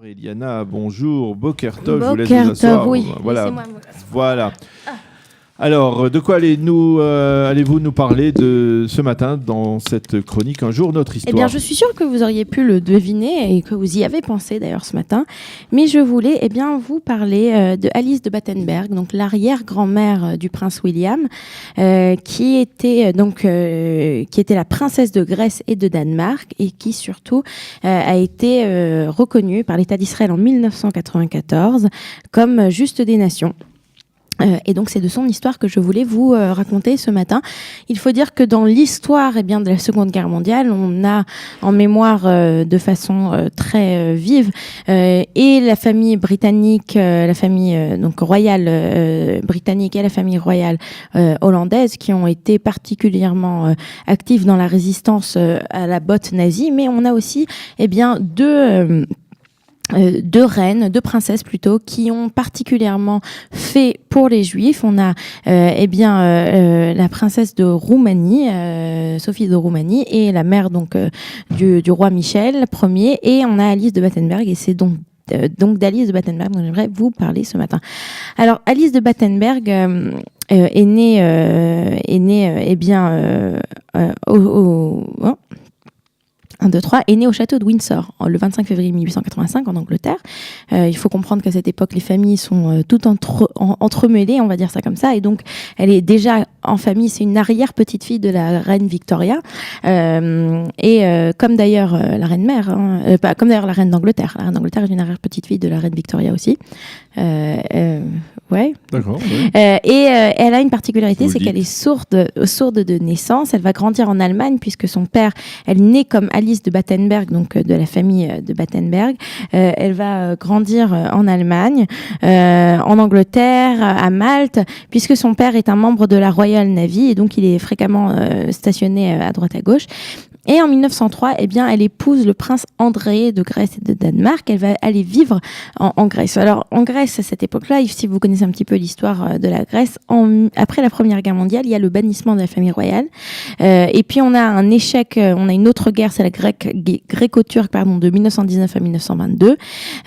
Eliana, bonjour. Boker Tov, je vous laisse Boker vous asseoir. Tov, oui. Voilà. Laissez-moi me rasseoir. Voilà. Alors, de quoi allez-vous nous parler de ce matin dans cette chronique Un jour notre histoire? Eh bien, je suis sûre que vous auriez pu le deviner et que vous y avez pensé d'ailleurs ce matin. Mais je voulais vous parler de Alice de Battenberg, donc l'arrière-grand-mère du prince William, qui était la princesse de Grèce et de Danemark et qui surtout a été reconnue par l'État d'Israël en 1994 comme juste des nations. Et donc c'est de son histoire que je voulais vous raconter ce matin. Il faut dire que dans l'histoire de la Seconde Guerre mondiale, on a en mémoire de façon très vive et la famille britannique, la famille donc royale britannique et la famille royale hollandaise qui ont été particulièrement actives dans la résistance à la botte nazie. Mais on a aussi deux reines, deux princesses plutôt, qui ont particulièrement fait pour les Juifs. On a la princesse de Roumanie, Sophie de Roumanie, et la mère du roi Michel Ier, et on a Alice de Battenberg, et c'est donc d'Alice de Battenberg dont j'aimerais vous parler ce matin. Alors Alice de Battenberg est née est née au château de Windsor le 25 février 1885 en Angleterre. Il faut comprendre qu'à cette époque, les familles sont toutes entremêlées, on va dire ça comme ça. Et donc, elle est déjà en famille, c'est une arrière-petite-fille de la reine Victoria. Comme d'ailleurs la reine mère, comme d'ailleurs la reine d'Angleterre. La reine d'Angleterre est une arrière-petite-fille de la reine Victoria aussi. Ouais. D'accord. Ouais. Elle a une particularité, c'est qu'elle est sourde de naissance. Elle va grandir en Allemagne puisque son père, elle naît comme Alice de Battenberg, donc de la famille de Battenberg. Elle va grandir en Allemagne, en Angleterre, à Malte, puisque son père est un membre de la Royal Navy et donc il est fréquemment stationné à droite à gauche. Et en 1903, elle épouse le prince André de Grèce et de Danemark. Elle va aller vivre en Grèce. Alors, en Grèce, à cette époque-là, si vous connaissez un petit peu l'histoire de la Grèce, après la Première Guerre mondiale, il y a le bannissement de la famille royale. Et puis, on a un échec, on a une autre guerre, c'est la gréco-turque, de 1919 à 1922.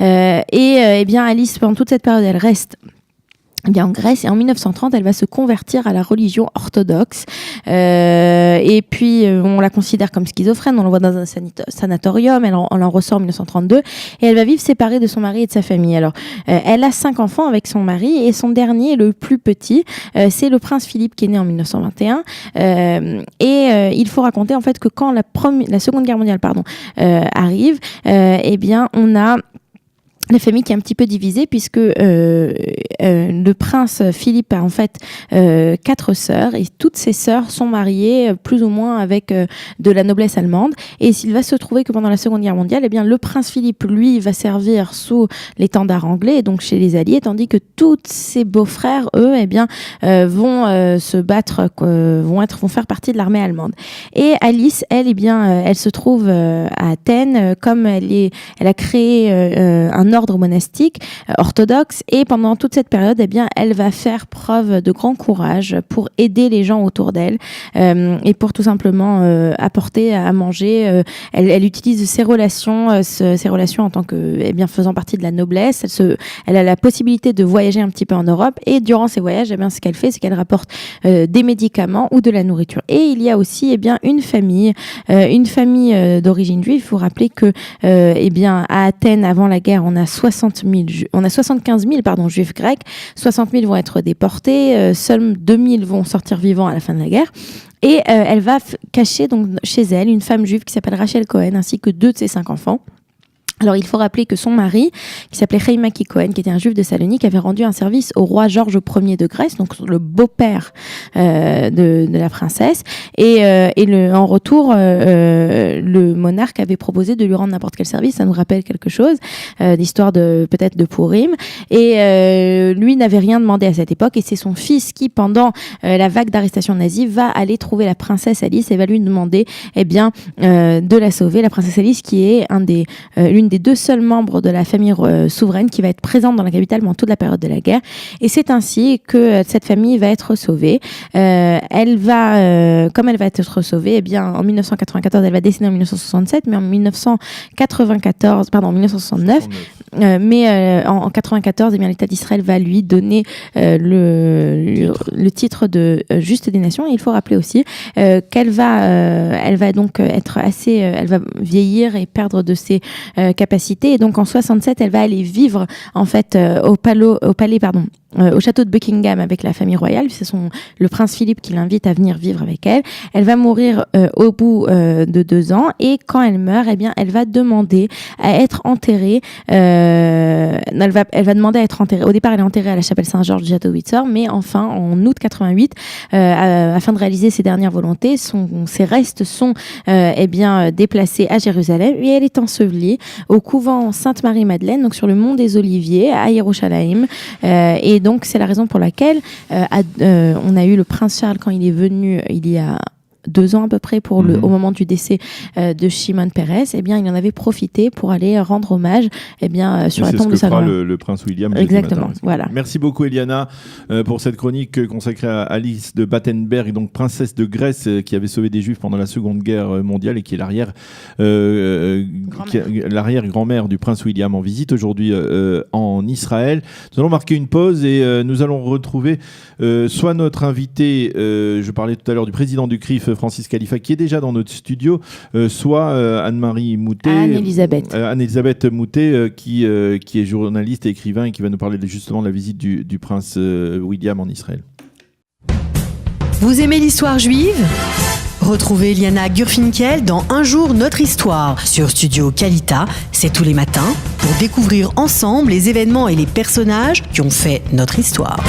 Alice, pendant toute cette période, elle reste en Grèce, et en 1930, elle va se convertir à la religion orthodoxe. Et puis, on la considère comme schizophrène. On la voit dans un sanatorium. On en ressort en 1932. Et elle va vivre séparée de son mari et de sa famille. Alors, elle a 5 enfants avec son mari. Et son dernier, le plus petit, c'est le prince Philippe qui est né en 1921. Il faut raconter en fait que quand la Seconde Guerre mondiale arrive, on a la famille qui est un petit peu divisée puisque le prince Philippe a en fait 4 sœurs et toutes ces sœurs sont mariées plus ou moins avec de la noblesse allemande, et il va se trouver que pendant la Seconde Guerre mondiale, le prince Philippe lui va servir sous l'étendard anglais, donc chez les Alliés, tandis que tous ses beaux-frères eux vont se battre, vont faire partie de l'armée allemande. Et Alice, elle se trouve à Athènes, comme elle a créé un ordre monastique orthodoxe, et pendant toute cette période, elle va faire preuve de grand courage pour aider les gens autour d'elle et pour tout simplement apporter à manger. Elle utilise ses relations en tant que faisant partie de la noblesse. Elle a la possibilité de voyager un petit peu en Europe, et durant ces voyages, ce qu'elle fait, c'est qu'elle rapporte des médicaments ou de la nourriture. Et il y a aussi une famille d'origine juive. Il faut rappeler que à Athènes, avant la guerre, on a 75 000 juifs grecs. 60 000 vont être déportés, seuls 2 000 vont sortir vivants à la fin de la guerre. Et elle va cacher donc chez elle une femme juive qui s'appelle Rachel Cohen, ainsi que 2 de ses 5 enfants. Alors, il faut rappeler que son mari, qui s'appelait Chaimaki Cohen, qui était un juif de Salonique, avait rendu un service au roi Georges Ier de Grèce, donc le beau-père de la princesse. En retour, le monarque avait proposé de lui rendre n'importe quel service. Ça nous rappelle quelque chose, d'histoire peut-être de Pourim. Et lui n'avait rien demandé à cette époque. Et c'est son fils qui, pendant la vague d'arrestation nazie, va aller trouver la princesse Alice et va lui demander de la sauver. La princesse Alice, qui est l'une des 2 seuls membres de la famille souveraine qui va être présente dans la capitale pendant toute la période de la guerre. Et c'est ainsi que cette famille va être sauvée. Comme elle va être sauvée, en 1994, elle va décéder en 1967, mais en 1969, Mais en 94, eh bien, l'État d'Israël va lui donner le titre de juste des nations. Et il faut rappeler aussi qu'elle va donc être elle va vieillir et perdre de ses capacités. Et donc en 67, elle va aller vivre en fait au château de Buckingham avec la famille royale. C'est le prince Philippe qui l'invite à venir vivre avec elle. Elle va mourir au bout de 2 ans, et quand elle meurt, eh bien, elle va demander à être enterrée. Elle va demander à être enterrée. Au départ, elle est enterrée à la chapelle Saint-Georges du château Windsor, mais enfin, en août 88, afin de réaliser ses dernières volontés, ses restes sont déplacés à Jérusalem, et elle est ensevelie au couvent Sainte-Marie-Madeleine, donc sur le mont des Oliviers à Yerushalayim. Et donc, c'est la raison pour laquelle on a eu le prince Charles quand il est venu il y a 2 ans à peu près au moment du décès de Shimon Peres. Eh bien, il en avait profité pour aller rendre hommage sur la tombe de sa grand-mère. Le prince William. Exactement. Voilà. Merci beaucoup Eliana pour cette chronique consacrée à Alice de Battenberg, donc princesse de Grèce qui avait sauvé des Juifs pendant la Seconde Guerre mondiale et qui est l'arrière-grand-mère du prince William en visite aujourd'hui en Israël. Nous allons marquer une pause et nous allons retrouver soit notre invité, je parlais tout à l'heure du président du CRIF, Francis Khalifa, qui est déjà dans notre studio, soit Anne-Marie Moutet, Anne-Elisabeth Moutet, qui est journaliste et écrivain et qui va nous parler justement de la visite du prince William en Israël. Vous aimez l'histoire juive ? Retrouvez Liana Gurfinkel dans Un jour notre histoire sur Studio Kalita, c'est tous les matins, pour découvrir ensemble les événements et les personnages qui ont fait notre histoire.